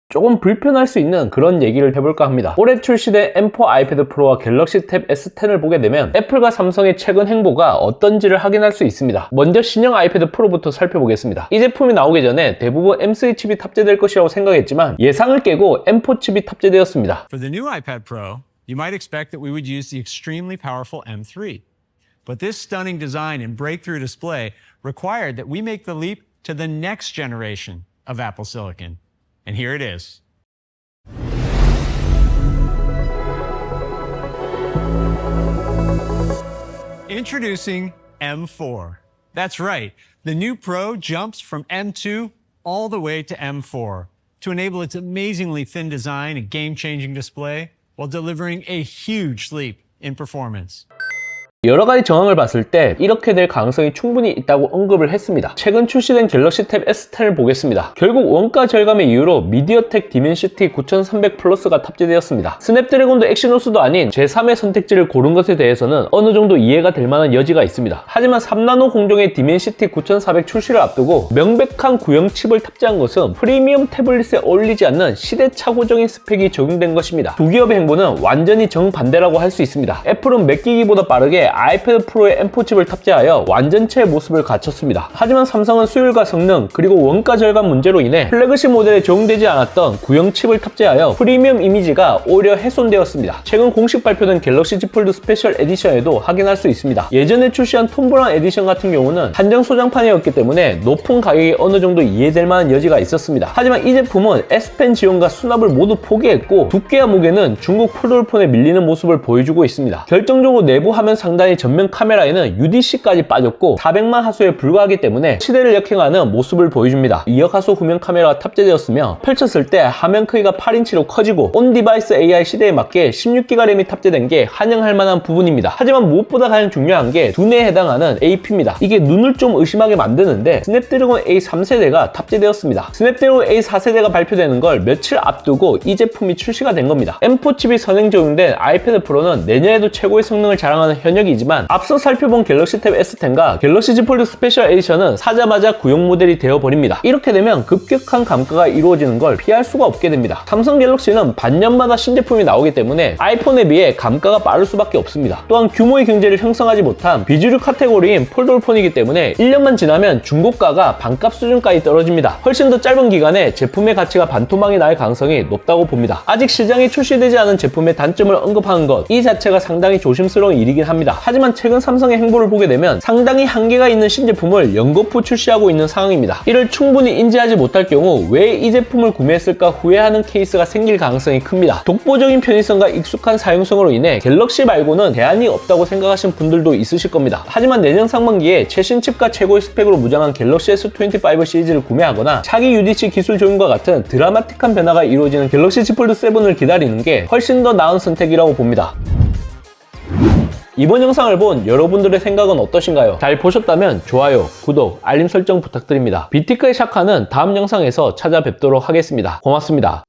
조금 불편할 수 있는 그런 얘기를 해볼까 합니다. 올해 출시된 M4 아이패드 프로와 갤럭시 탭 S10을 보게 되면 애플과 삼성의 최근 행보가 어떤지를 확인할 수 있습니다. 먼저 신형 아이패드 프로부터 살펴보겠습니다. 이 제품이 나오기 전에 대부분 M3 칩이 탑재될 것이라고 생각했지만 예상을 깨고 M4 칩이 탑재되었습니다. For the new iPad Pro, you might expect that we would use the extremely powerful M3. But this stunning design and breakthrough display required that we make the leap to the next generation of Apple Silicon. And here it is. Introducing M4. That's right. The new Pro jumps from M2 all the way to M4 to enable its amazingly thin design and game-changing display while delivering a huge leap in performance. 여러가지 정황을 봤을 때 이렇게 될 가능성이 충분히 있다고 언급을 했습니다. 최근 출시된 갤럭시 탭 S10을 보겠습니다. 결국 원가 절감의 이유로 미디어텍 디멘시티 9300 플러스가 탑재되었습니다. 스냅드래곤도 엑시노스도 아닌 제3의 선택지를 고른 것에 대해서는 어느 정도 이해가 될 만한 여지가 있습니다. 하지만 3나노 공정의 디멘시티 9400 출시를 앞두고 명백한 구형 칩을 탑재한 것은 프리미엄 태블릿에 어울리지 않는 시대착오적인 스펙이 적용된 것입니다. 두 기업의 행보는 완전히 정반대라고 할 수 있습니다. 애플은 맥기기보다 빠르게 아이패드 프로의 M4 칩을 탑재하여 완전체의 모습을 갖췄습니다. 하지만 삼성은 수율과 성능 그리고 원가 절감 문제로 인해 플래그십 모델에 적용되지 않았던 구형 칩을 탑재하여 프리미엄 이미지가 오히려 훼손되었습니다. 최근 공식 발표된 갤럭시 Z 폴드 스페셜 에디션에도 확인할 수 있습니다. 예전에 출시한 톰 브라운 에디션 같은 경우는 한정 소장판이었기 때문에 높은 가격이 어느 정도 이해될 만한 여지가 있었습니다. 하지만 이 제품은 S펜 지원과 수납을 모두 포기했고 두께와 무게는 중국 폴더폰에 밀리는 모습을 보여주고 있습니다. 결정적으로 내부 화면 상단의 전면 카메라에는 UDC까지 빠졌고 400만 화소에 불과하기 때문에 시대를 역행하는 모습을 보여줍니다. 2억 화소 후면 카메라가 탑재되었으며 펼쳤을 때 화면 크기가 8인치로 커지고 온 디바이스 AI 시대에 맞게 16기가 램이 탑재된 게 환영할 만한 부분입니다. 하지만 무엇보다 가장 중요한 게 두뇌에 해당하는 AP입니다. 이게 눈을 좀 의심하게 만드는데 스냅드래곤 A 3세대가 탑재되었습니다. 스냅드래곤 A 4세대가 발표되는 걸 며칠 앞두고 이 제품이 출시가 된 겁니다. M4 칩이 선행 적용된 아이패드 프로는 내년에도 최고의 성능을 자랑하는 현역이지만 앞서 살펴본 갤럭시 탭 S10과 갤럭시 Z 폴드 스페셜 에디션은 사자마자 구형 모델이 되어버립니다. 이렇게 되면 급격한 감가가 이루어지는 걸 피할 수가 없게 됩니다. 삼성 갤럭시는 반년마다 신제품이 나오기 때문에 아이폰에 비해 감가가 빠를 수밖에 없습니다. 또한 규모의 경제를 형성하지 못한 비주류 카테고리인 폴더폰이기 때문에 1년만 지나면 중고가가 반값 수준까지 떨어집니다. 훨씬 더 짧은 기간에 제품의 가치가 반토막이 날 가능성이 높다고 봅니다. 아직 시장에 출시되지 않은 제품의 단점을 언급하는 것 이 자체가 상당히 조심스러운 일이긴 합니다. 하지만 최근 삼성의 행보를 보게 되면 상당히 한계가 있는 신제품을 연거푸 출시하고 있는 상황입니다. 이를 충분히 인지하지 못할 경우 왜 이 제품을 구매했을까 후회하는 케이스가 생길 가능성이 큽니다. 독보적인 편의성과 익숙한 사용성으로 인해 갤럭시 말고는 대안이 없다고 생각하시는 분들도 있으실 겁니다. 하지만 내년 상반기에 최신 칩과 최고의 스펙으로 무장한 갤럭시 S25 시리즈를 구매하거나 차기 UDC 기술 적용과 같은 드라마틱한 변화가 이루어지는 갤럭시 Z 폴드 7을 기다리는 게 훨씬 더 나은 선택이라고 봅니다. 이번 영상을 본 여러분들의 생각은 어떠신가요? 잘 보셨다면 좋아요, 구독, 알림 설정 부탁드립니다. 비티크의 샤카는 다음 영상에서 찾아뵙도록 하겠습니다. 고맙습니다.